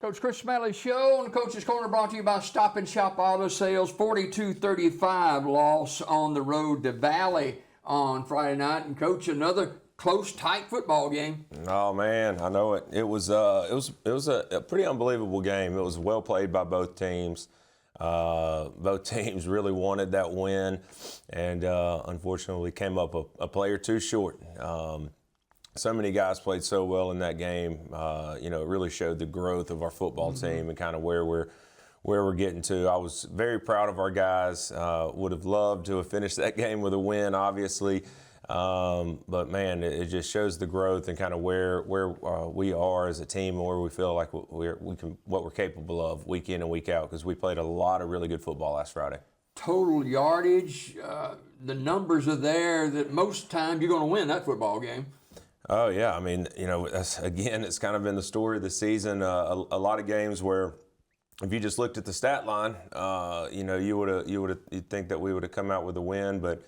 Coach Chris Smelley Show on the Coach's Corner, brought to you by Stop and Shop Auto Sales. 42-35 loss on the road to Valley on Friday night. And Coach, another close, tight football game. Oh man, I know it. It was a pretty unbelievable game. It was well played by both teams. Both teams really wanted that win, and unfortunately came up a play or two short. So many guys played so well in that game. It really showed the growth of our football team and kind of where we're getting to. I was very proud of our guys. Would have loved to have finished that game with a win, obviously. But man, it just shows the growth and kind of where we are as a team and where we feel like what we're capable of week in and week out, because we played a lot of really good football last Friday. Total yardage, the numbers are there that most times you're going to win that football game. Oh yeah, I mean, again, it's kind of been the story of the season. A lot of games where if you just looked at the stat line, you'd think that we would have come out with a win, but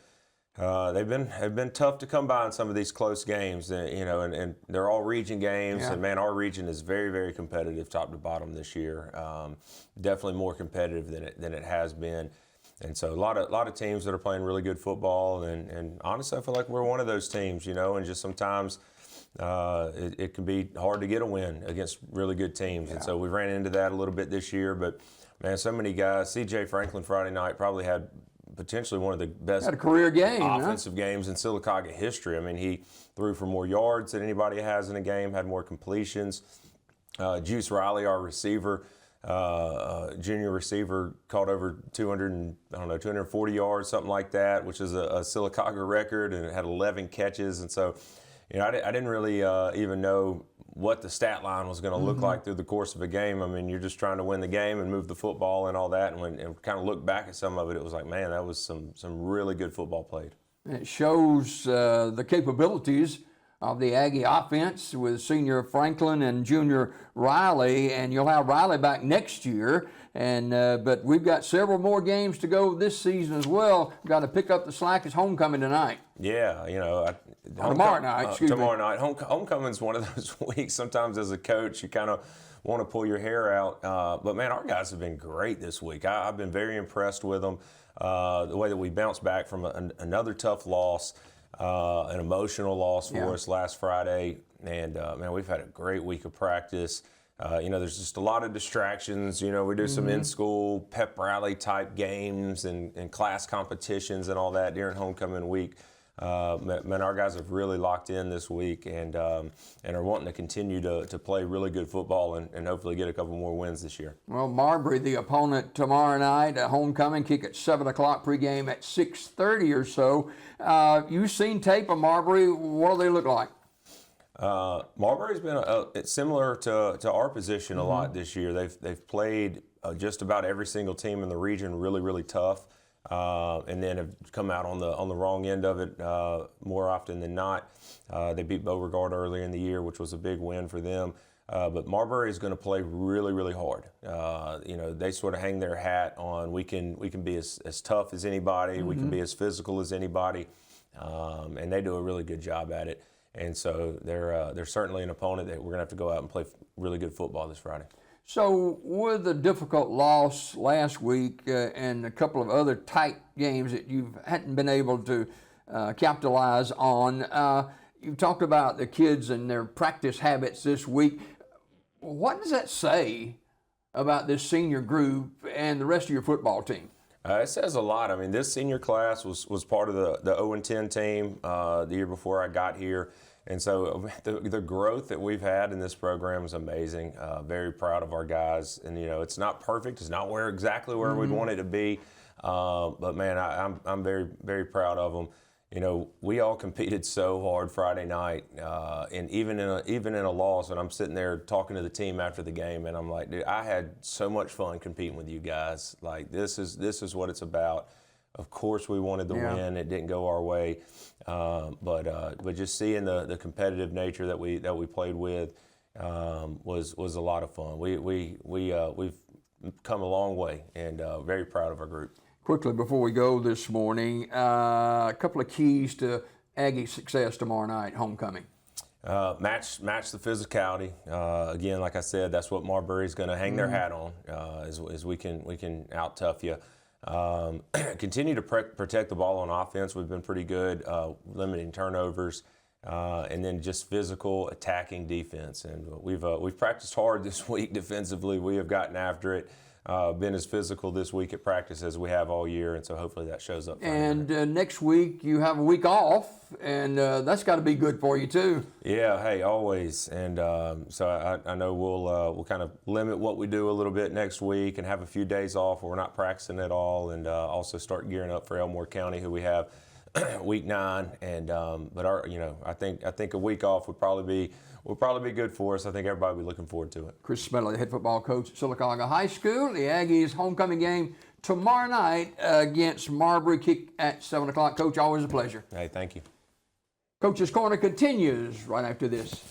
have been tough to come by in some of these close games, and they're all region games. Yeah. And man, our region is very, very competitive, top to bottom this year. Definitely more competitive than it has been. And so a lot of teams that are playing really good football, and honestly, I feel like we're one of those teams, and just sometimes it can be hard to get a win against really good teams. Yeah. And so we ran into that a little bit this year, but man, so many guys. C.J. Franklin Friday night probably had potentially one of the best had a career game, offensive games in Sylacauga history. I mean, he threw for more yards than anybody has in a game, had more completions. Juice Riley, our receiver, junior receiver, caught over 240 yards, something like that, which is a Sylacauga record, and it had 11 catches. And so, I didn't really even know what the stat line was going to look like through the course of a game. I mean, you're just trying to win the game and move the football and all that. And kind of look back at some of it, it was like, man, that was some really good football played. It shows the capabilities of the Aggie offense with senior Franklin and junior Riley, and you'll have Riley back next year. And but we've got several more games to go this season as well. Got to pick up the slack. It's homecoming tonight. Yeah, tomorrow night. Tomorrow night. Homecoming's one of those weeks. Sometimes as a coach, you kind of want to pull your hair out. But man, our guys have been great this week. I've been very impressed with them. The way that we bounced back from another tough loss. An emotional loss for us last Friday, and man, we've had a great week of practice. There's just a lot of distractions. We do some in-school pep rally type games and class competitions and all that during homecoming week. Man, our guys have really locked in this week and are wanting to continue to play really good football and hopefully get a couple more wins this year. Well, Marbury, the opponent tomorrow night, homecoming, kick at 7 o'clock, pregame at 6:30 or so. You've seen tape of Marbury. What do they look like? Marbury's been similar to our position a lot this year. They've played just about every single team in the region really, really tough. And then have come out on the wrong end of it more often than not. They beat Beauregard earlier in the year, which was a big win for them. But Marbury is going to play really, really hard. They sort of hang their hat on we can be as tough as anybody, we can be as physical as anybody, and they do a really good job at it. And so they're certainly an opponent that we're going to have to go out and play really good football this Friday. So with the difficult loss last week and a couple of other tight games that you hadn't been able to capitalize on, you've talked about the kids and their practice habits this week. What does that say about this senior group and the rest of your football team? It says a lot. I mean, this senior class was part of the 0-10 team the year before I got here. And so the growth that we've had in this program is amazing. Very proud of our guys. And, it's not perfect. It's not exactly where we'd want it to be. But, man, I'm very, very proud of them. We all competed so hard Friday night. And even in a loss, and I'm sitting there talking to the team after the game, and I'm like, dude, I had so much fun competing with you guys. Like, this is what it's about. Of course, we wanted to win. It didn't go our way, but just seeing the competitive nature that we played with was a lot of fun. We've come a long way, and very proud of our group. Quickly before we go this morning, a couple of keys to Aggie success tomorrow night, homecoming. Match the physicality. Again, like I said, that's what Marbury's going to hang their hat on. As we can out tough you. Continue to protect the ball on offense. We've been pretty good, limiting turnovers, and then just physical attacking defense. And we've practiced hard this week defensively. We have gotten after it. Been as physical this week at practice as we have all year, and so hopefully that shows up. And next week you have a week off, and that's got to be good for you too. Yeah, hey, always. And so I know we'll kind of limit what we do a little bit next week and have a few days off where we're not practicing at all, and also start gearing up for Elmore County, who we have week 9. And but I think a week off will probably be good for us. I think everybody will be looking forward to it. Chris Smelley, the head football coach at Sylacauga High School. The Aggies homecoming game tomorrow night against Marbury, kick at 7 o'clock. Coach, always a pleasure. Hey, thank you. Coach's Corner continues right after this.